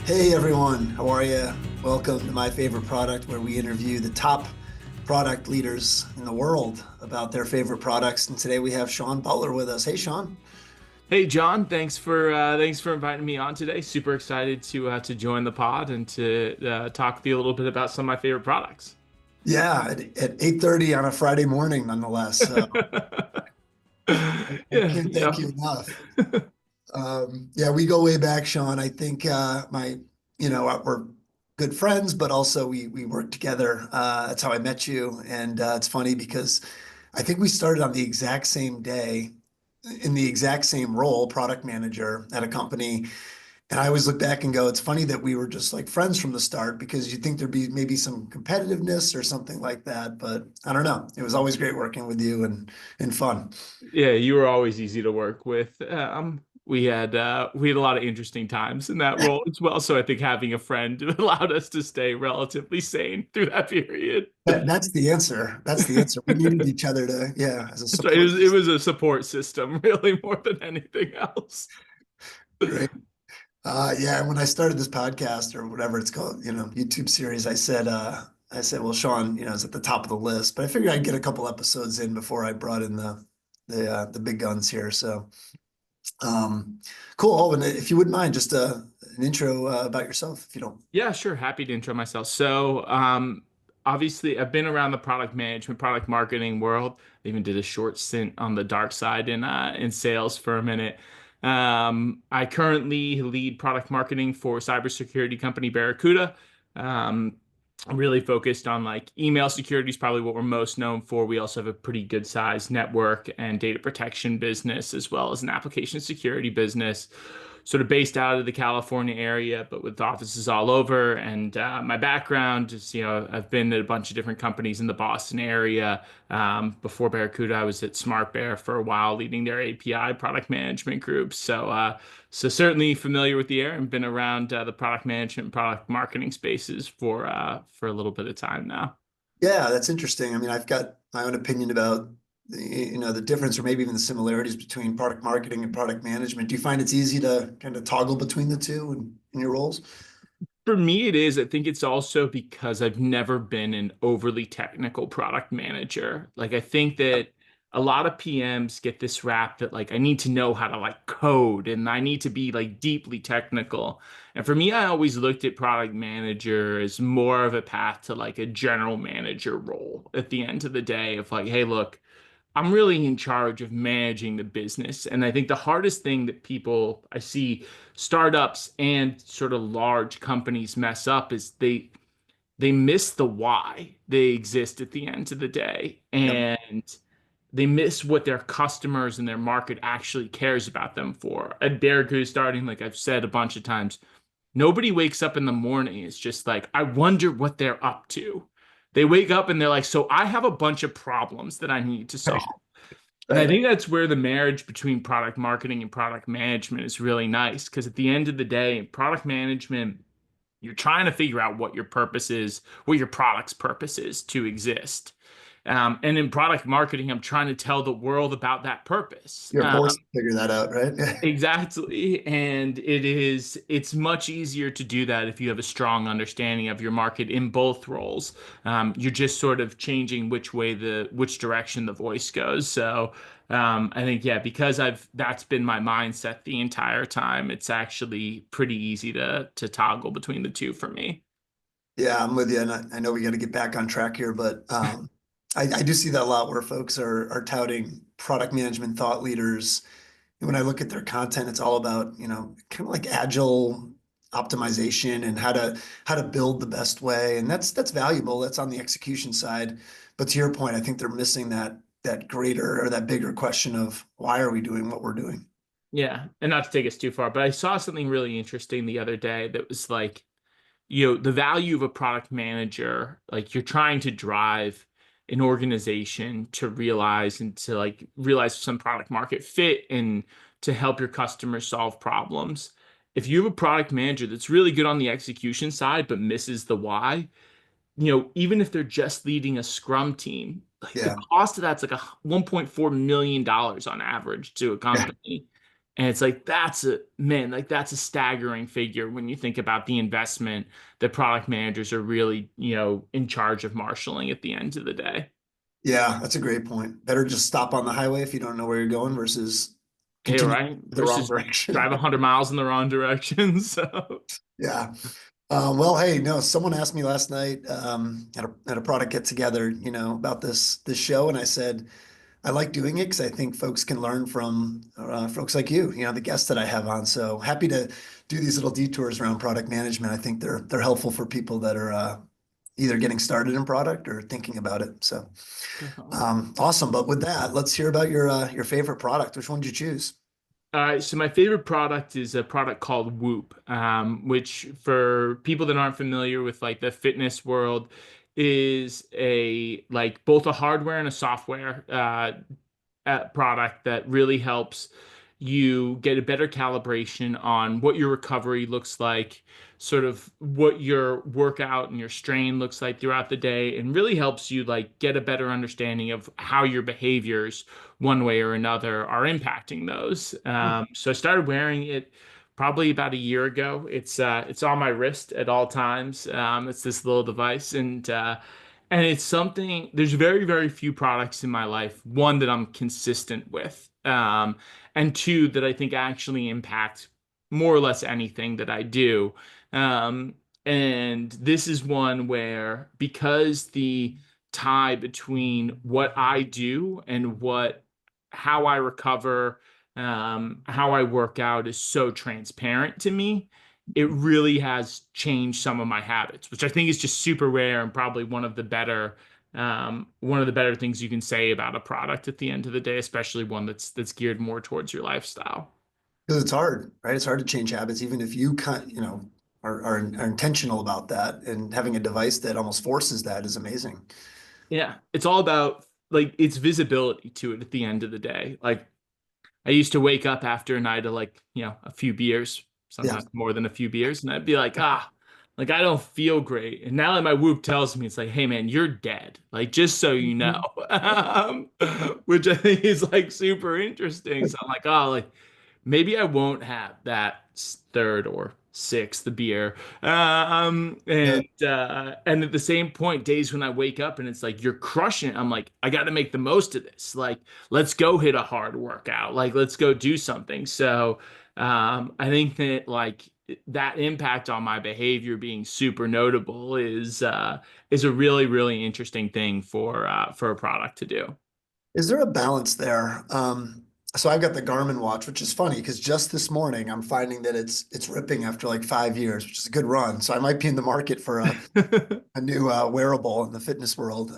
Hey everyone, how are you? Welcome to My Favorite Product, where we interview the top product leaders in the world about their favorite products. And today we have Sean Butler with us. Hey, Sean. Hey John, thanks for inviting me on today. Super excited to join the pod and to talk with you a little bit about some of my favorite products. Yeah, at 8:30 on a Friday morning, nonetheless. So I Yeah, can't thank yeah. you enough. Yeah, we go way back, Sean. I think we're good friends, but also we work together. That's how I met you, and it's funny because I think we started on the exact same day in the exact same role, product manager at a company. And I always look back and go, it's funny that we were just like friends from the start because you think there'd be maybe some competitiveness or something like that. But I don't know. It was always great working with you and fun. Yeah, you were always easy to work with. We had a lot of interesting times in that role as well. So I think having a friend allowed us to stay relatively sane through that period. That's the answer. That's the answer. We needed each other to, yeah, as a So it support was it system. was a support system really more than anything else. Great. Yeah, and when I started this podcast or whatever it's called, YouTube series, I said, well, Sean, is at the top of the list, but I figured I'd get a couple episodes in before I brought in the big guns here. So, um, cool. Oh, and if you wouldn't mind, just an intro about yourself, if you don't. Yeah, sure. Happy to intro myself. So, obviously, I've been around the product management, product marketing world. I even did a short stint on the dark side in sales for a minute. I currently lead product marketing for cybersecurity company Barracuda. Um, I'm really focused on like email security is probably what we're most known for. We also have a pretty good sized network and data protection business, as well as an application security business sort of based out of the California area, but with offices all over. And my background is, I've been at a bunch of different companies in the Boston area. Before Barracuda, I was at Smart Bear for a while, leading their API product management group. So certainly familiar with the area and been around the product management and product marketing spaces for a little bit of time now. Yeah, that's interesting. I mean, I've got my own opinion about the difference or maybe even the similarities between product marketing and product management. Do you find it's easy to kind of toggle between the two in your roles? For me, it is. I think it's also because I've never been an overly technical product manager. Like, I think that a lot of PMs get this rap that, like, I need to know how to, like, code and I need to be, like, deeply technical. And for me, I always looked at product manager as more of a path to, like, a general manager role at the end of the day of, like, hey, look, I'm really in charge of managing the business. And I think the hardest thing that people I see startups and sort of large companies mess up is they miss the why they exist at the end of the day. Yep. And they miss what their customers and their market actually cares about them for. At Barracuda starting, like I've said a bunch of times, nobody wakes up in the morning. It's just like, I wonder what they're up to. They wake up and they're like, so I have a bunch of problems that I need to Right. solve. And I Right. think that's where the marriage between product marketing and product management is really nice because at the end of the day, product management, you're trying to figure out what your purpose is, what your product's purpose is to exist. And in product marketing, I'm trying to tell the world about that purpose. You're forced to figure that out, right? Exactly. And it's much easier to do that if you have a strong understanding of your market in both roles. You're just sort of changing which direction the voice goes. So, I think, yeah, because that's been my mindset the entire time, it's actually pretty easy to toggle between the two for me. Yeah, I'm with you. And I know we got to get back on track here, but I do see that a lot where folks are touting product management thought leaders. And when I look at their content, it's all about, kind of like agile optimization and how to build the best way. And that's valuable. That's on the execution side. But to your point, I think they're missing that greater or that bigger question of why are we doing what we're doing? Yeah. And not to take us too far, but I saw something really interesting the other day that was like, the value of a product manager, like you're trying to drive an organization to realize and to like realize some product market fit and to help your customers solve problems. If you have a product manager that's really good on the execution side but misses the why, even if they're just leading a scrum team, like the Yeah. cost of that's like a $1.4 million on average to a Yeah. company. And it's like that's a man, like that's a staggering figure when you think about the investment that product managers are really, in charge of marshaling at the end of the day. Yeah, that's a great point. Better just stop on the highway if you don't know where you're going versus Hey, continue right? the wrong Versus drive direction. 100 miles in the wrong direction. So, Yeah. Well, hey, no, someone asked me last night at a product get together, about this show, and I said I like doing it because I think folks can learn from folks like you, the guests that I have on. So happy to do these little detours around product management. I think they're helpful for people that are either getting started in product or thinking about it. So definitely. awesome. But with that, let's hear about your favorite product. Which one did you choose? All right, so my favorite product is a product called Whoop, which for people that aren't familiar with like the fitness world is a like both a hardware and a software product that really helps you get a better calibration on what your recovery looks like, sort of what your workout and your strain looks like throughout the day, and really helps you like get a better understanding of how your behaviors, one way or another, are impacting those. So I started wearing it probably about a year ago. It's on my wrist at all times. It's this little device, and it's something, there's very, very few products in my life, one, that I'm consistent with, and two, that I think actually impact more or less anything that I do. Um, and this is one where, because the tie between what I do and how I recover, how I work out is so transparent to me, it really has changed some of my habits, which I think is just super rare and probably one of the better things you can say about a product at the end of the day, especially one that's geared more towards your lifestyle. Because it's hard, right? It's hard to change habits, even if you are intentional about that. And having a device that almost forces that is amazing. Yeah, it's all about like it's visibility to it at the end of the day. Like I used to wake up after a night of like, a few beers, Yeah. sometimes more than a few beers, and I'd be like, like I don't feel great. And now that my Whoop tells me, it's like, hey man, you're dead. Like just so you know. Um, which I think is like super interesting. So I'm like, oh, like maybe I won't have that third or sixth beer. Yeah. And at the same point, days when I wake up and it's like you're crushing it, I'm like, I got to make the most of this. Like, let's go hit a hard workout. Like, let's go do something. So, I think that like that impact on my behavior being super notable is a really, really interesting thing for a product to do. Is there a balance there? So I've got the Garmin watch, which is funny because just this morning I'm finding that it's ripping after like 5 years, which is a good run. So I might be in the market for a new wearable in the fitness world,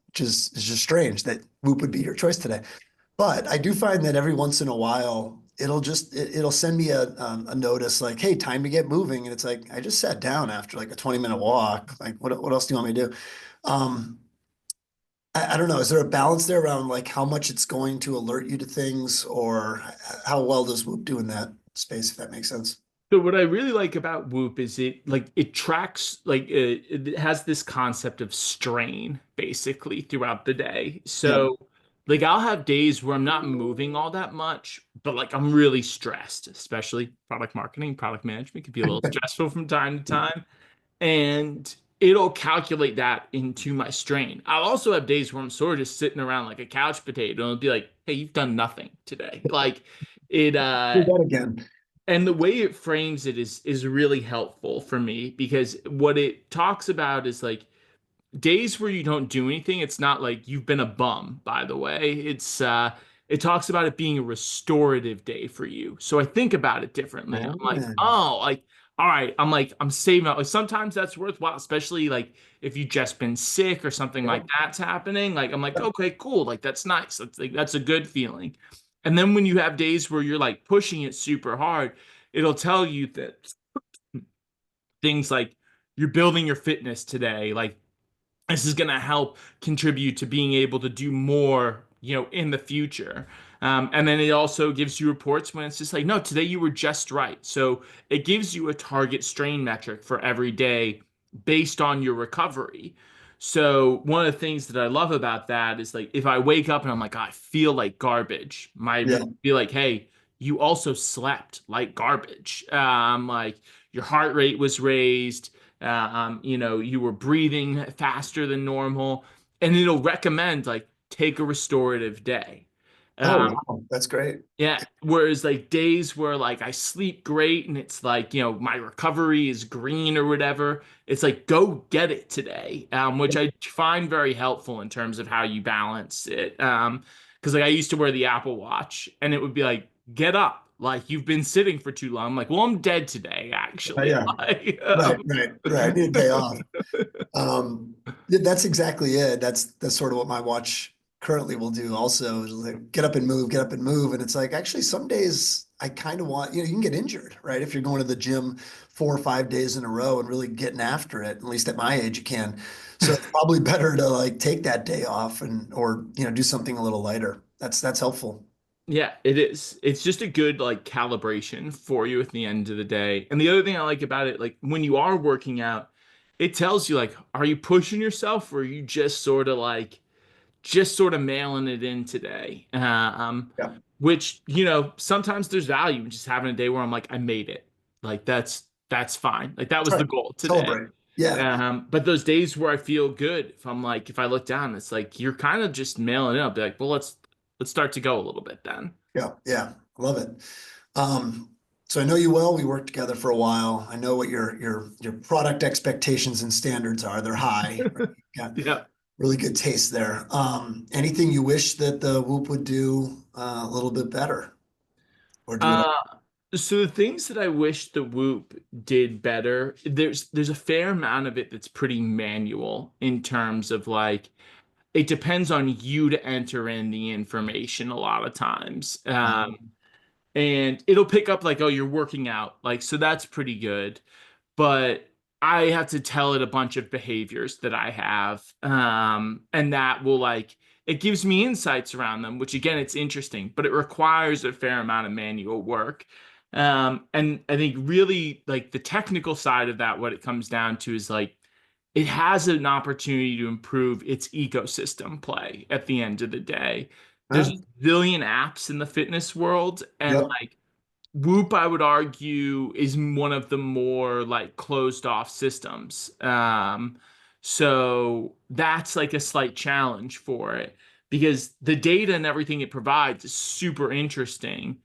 which is just strange that Whoop would be your choice today. But I do find that every once in a while it'll send me a notice like, hey, time to get moving. And it's like I just sat down after like a 20-minute walk. Like what else do you want me to do? Um, I don't know. Is there a balance there around like how much it's going to alert you to things, or how well does Whoop do in that space, if that makes sense? So what I really like about Whoop is it tracks like it has this concept of strain basically throughout the day. Yeah. So like I'll have days where I'm not moving all that much, but like I'm really stressed, especially product marketing, product management can be a little stressful from time to time, and it'll calculate that into my strain. I'll also have days where I'm sort of just sitting around like a couch potato and it'll be like, "Hey, you've done nothing today." Like it Do that again. and the way it frames it is really helpful for me because what it talks about is like days where you don't do anything. It's not like you've been a bum, by the way. It talks about it being a restorative day for you. So I think about it differently. I'm like, Ah, oh, like all right, I'm saving up. Like sometimes that's worthwhile, especially like if you've just been sick or something like yep. that's happening. Like I'm like, okay, cool. Like that's nice. That's a good feeling. And then when you have days where you're like pushing it super hard, it'll tell you that things like you're building your fitness today, like this is going to help contribute to being able to do more, in the future. And then it also gives you reports when it's just like, no, today you were just right. So it gives you a target strain metric for every day based on your recovery. So one of the things that I love about that is like if I wake up and I'm like, "Oh, I feel like garbage, my Yeah. room be like, hey, you also slept like garbage. Like your heart rate was raised. You were breathing faster than normal, and it'll recommend like take a restorative day. Oh, Um, wow. That's great. yeah. Whereas like days where like I sleep great and it's like, my recovery is green or whatever, it's like go get it today. Which I find very helpful in terms of how you balance it. Because like I used to wear the Apple Watch and it would be like, get up. Like you've been sitting for too long. I'm like, well, I'm dead today, actually. Yeah. Like, Right, right, right. I need a day off. Um, yeah, that's exactly it. That's sort of what my watch currently will do also is like get up and move, get up and move. And it's like actually some days I kind of want, you can get injured, right? If you're going to the gym 4 or 5 days in a row and really getting after it, at least at my age you can. So it's probably better to like take that day off and or do something a little lighter. That's helpful. Yeah, it is. It's just a good like calibration for you at the end of the day. And the other thing I like about it, like when you are working out, it tells you like, are you pushing yourself or are you just sort of mailing it in today? Yeah. Which, sometimes there's value in just having a day where I'm like, I made it. Like that's fine. Like that That's was the right. goal today. Celebrate. Yeah. But those days where I feel good, if I look down, it's like you're kind of just mailing it up. Be like, well, let's start to go a little bit then. Yeah. Yeah. Love it. Um, so I know you well. We worked together for a while. I know what your product expectations and standards are. They're high. Right? You've got Yeah. really good taste there. Anything you wish that the Whoop would do a little bit better or do it all? Uh, so the things that I wish the Whoop did better, there's a fair amount of it that's pretty manual in terms of like it depends on you to enter in the information a lot of times. And it'll pick up like, oh, you're working out. Like, so that's pretty good. But I have to tell it a bunch of behaviors that I have. And that will like, it gives me insights around them, which again, it's interesting, but it requires a fair amount of manual work. And I think really like the technical side of that, what it comes down to is like, it has an opportunity to improve its ecosystem play at the end of the day. There's Huh? a zillion apps in the fitness world, and Yep. like Whoop, I would argue, is one of the more like closed off systems. So that's like a slight challenge for it because the data and everything it provides is super interesting.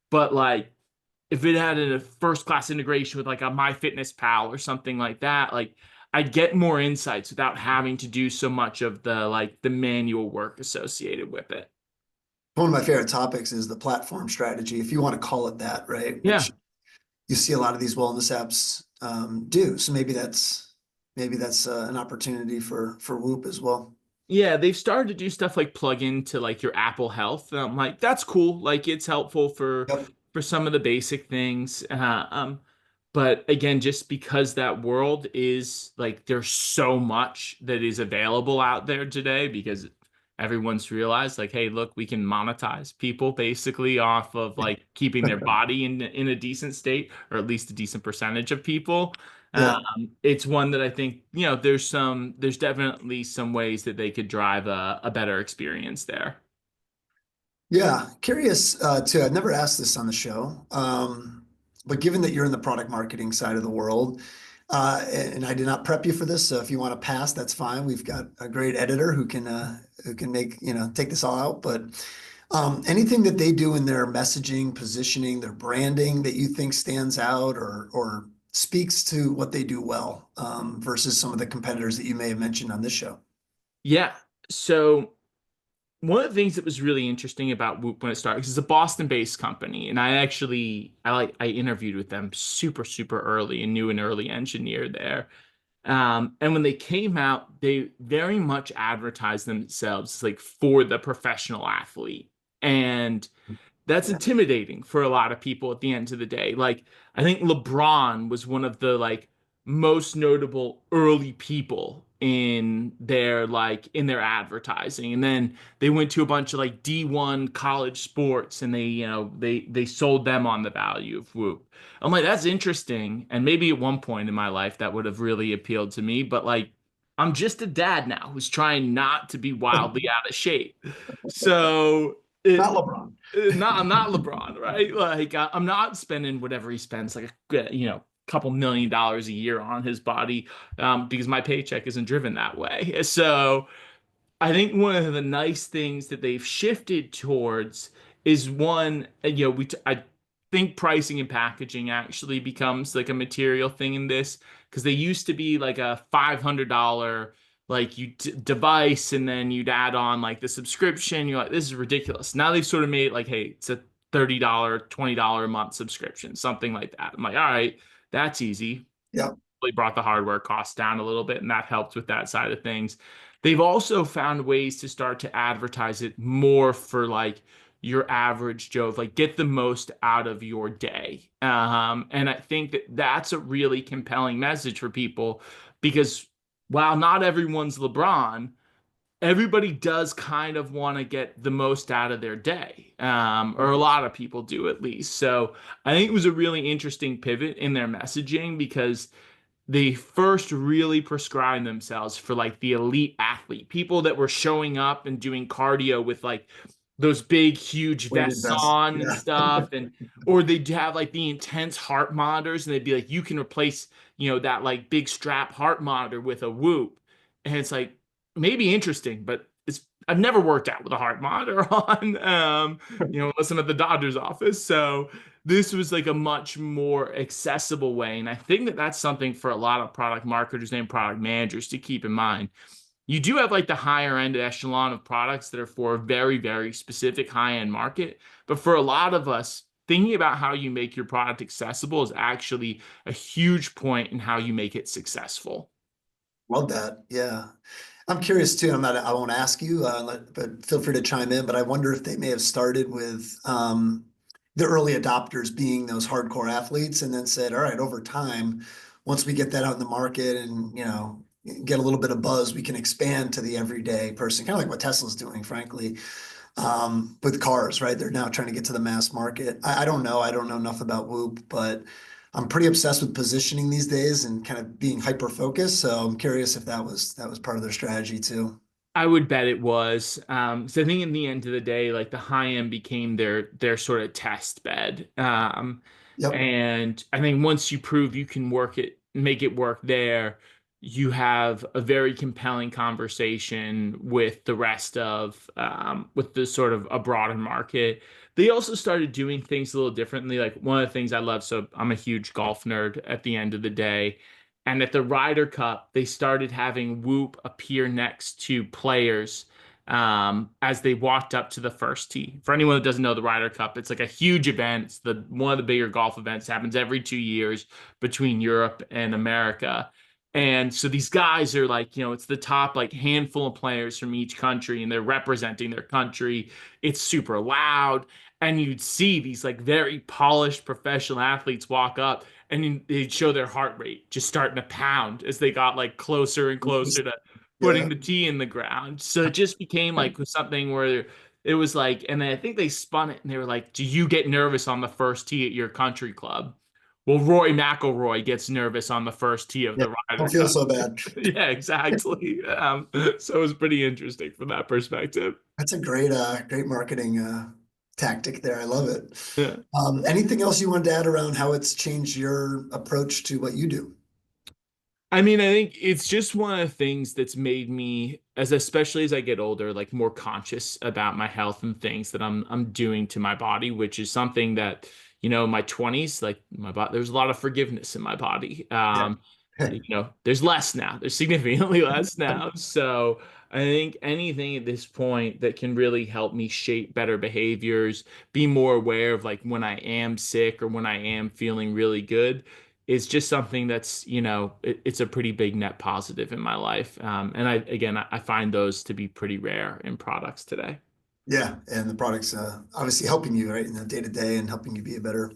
But like if it had a first class integration with like a MyFitnessPal or something like that, like I'd get more insights without having to do so much of the manual work associated with it. One of my favorite topics is the platform strategy, if you want to call it that, right? Yeah. Which you see a lot of these wellness apps do. So maybe that's an opportunity for Whoop as well. Yeah, they've started to do stuff like plug into like your Apple Health. And I'm like, that's cool. Like it's helpful for Yep. for some of the basic things. But again, just because that world is like there's so much that is available out there today because everyone's realized like, hey, look, we can monetize people basically off of like keeping their body in a decent state, or at least a decent percentage of people. Yeah. It's one that I think, there's definitely some ways that they could drive a better experience there. Yeah, curious too. I've never asked this on the show, but given that you're in the product marketing side of the world, and I did not prep you for this, so if you want to pass, that's fine. We've got a great editor who can make take this all out. But anything that they do in their messaging, positioning, their branding that you think stands out or speaks to what they do well versus some of the competitors that you may have mentioned on this show. Yeah. So one of the things that was really interesting about Whoop when it started, because it's a Boston-based company, and I interviewed with them super, super early and knew an early engineer there. And when they came out, they very much advertised themselves like for the professional athlete. And that's Yeah. intimidating for a lot of people at the end of the day. Like, I think LeBron was one of the like most notable early people in their advertising. And then they went to a bunch of like D1 college sports and they sold them on the value of Whoop. I'm like, that's interesting. And maybe at one point in my life that would have really appealed to me, but like I'm just a dad now who's trying not to be wildly out of shape. So Not LeBron. I'm not LeBron, right? Like I'm not spending whatever he spends, like couple $1 million a year on his body, because my paycheck isn't driven that way. So I think one of the nice things that they've shifted towards is one, I think pricing and packaging actually becomes like a material thing in this, because they used to be like a $500 like device, and then you'd add on like the subscription. You're like, this is ridiculous. Now they've sort of made it like, hey, it's a $30, $20 a month subscription, something like that. I'm like, all right, that's easy. Yeah. Really brought the hardware costs down a little bit, and that helped with that side of things. They've also found ways to start to advertise it more for like your average Joe, like get the most out of your day. And I think that that's a really compelling message for people, because while not everyone's LeBron, everybody does kind of want to get the most out of their day, or a lot of people do at least. So I think it was a really interesting pivot in their messaging, because they first really prescribed themselves for like the elite athlete, people that were showing up and doing cardio with like those big, huge Weighted vests vest. on and Yeah. stuff. And, or they'd have like the intense heart monitors, and they'd be like, you can replace, that like big strap heart monitor with a Whoop. And it's like, maybe interesting, but I've never worked out with a heart monitor on, unless I'm at the doctor's office. So, this was like a much more accessible way. And I think that that's something for a lot of product marketers and product managers to keep in mind. You do have like the higher end echelon of products that are for a very, very specific high end market. But for a lot of us, thinking about how you make your product accessible is actually a huge point in how you make it successful. Love that. Yeah. I'm curious too. I won't ask you, but feel free to chime in. But I wonder if they may have started with the early adopters being those hardcore athletes, and then said, all right, over time, once we get that out in the market and, get a little bit of buzz, we can expand to the everyday person, kind of like what Tesla's doing, frankly, with cars, right? They're now trying to get to the mass market. I don't know. I don't know enough about Whoop, but I'm pretty obsessed with positioning these days and kind of being hyper focused. So I'm curious if that was part of their strategy too. I would bet it was. So I think in the end of the day, like the high end became their sort of test bed. Yep. And I think once you prove you can make it work there, you have a very compelling conversation with the rest of with the sort of a broader market. They also started doing things a little differently. Like one of the things I love, so I'm a huge golf nerd at the end of the day. And at the Ryder Cup, they started having Whoop appear next to players as they walked up to the first tee. For anyone that doesn't know the Ryder Cup, it's like a huge event. It's the one of the bigger golf events. It happens every 2 years between Europe and America. And so these guys are like, it's the top like handful of players from each country, and they're representing their country. It's super loud. And you'd see these like very polished professional athletes walk up, and they'd show their heart rate just starting to pound as they got like closer and closer to putting Yeah. the tee in the ground. So it just became like something where it was like, and then I think they spun it and they were like, do you get nervous on the first tee at your country club? Well, Roy McIlroy gets nervous on the first tee of Yeah. the Ryder Don't feel Cup. so bad. Yeah, exactly. So it was pretty interesting from that perspective. That's a great marketing tactic there. I love it. Yeah. Anything else you wanted to add around how it's changed your approach to what you do? I mean, I think it's just one of the things that's made me, especially as I get older, like more conscious about my health and things that I'm doing to my body, which is something that, in my 20s, like my body, there's a lot of forgiveness in my body. Yeah. There's less now. There's significantly less now. So I think anything at this point that can really help me shape better behaviors, be more aware of like when I am sick or when I am feeling really good, is just something that's, it's a pretty big net positive in my life. And I find those to be pretty rare in products today. Yeah, and the product's obviously helping you, right, in the day to day and helping you be a better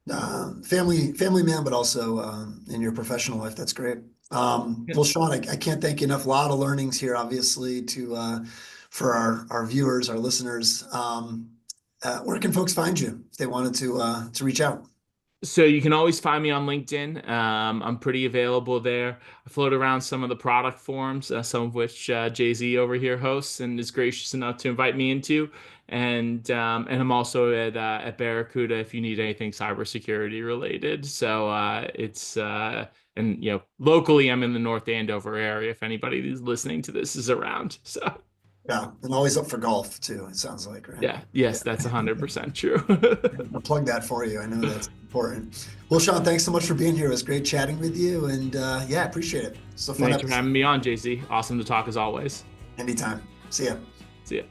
family man, but also in your professional life. That's great. Yeah. Well, Sean, I can't thank you enough. A lot of learnings here, obviously, to for our viewers, our listeners. Where can folks find you if they wanted to reach out? So you can always find me on LinkedIn. I'm pretty available there. I float around some of the product forums, some of which Jay-Z over here hosts and is gracious enough to invite me into. And I'm also at Barracuda if you need anything cybersecurity related. So it's and locally I'm in the North Andover area if anybody who's listening to this is around. So Yeah, and always up for golf too, it sounds like, right? yeah, Yeah. yes, that's 100% true. I'll plug that for you. I know that's important. Well, Sean, thanks so much for being here. It was great chatting with you. And yeah, appreciate it. It's a fun Thanks for episode. having me on, JC. Awesome to talk as always. Anytime. See ya. See ya.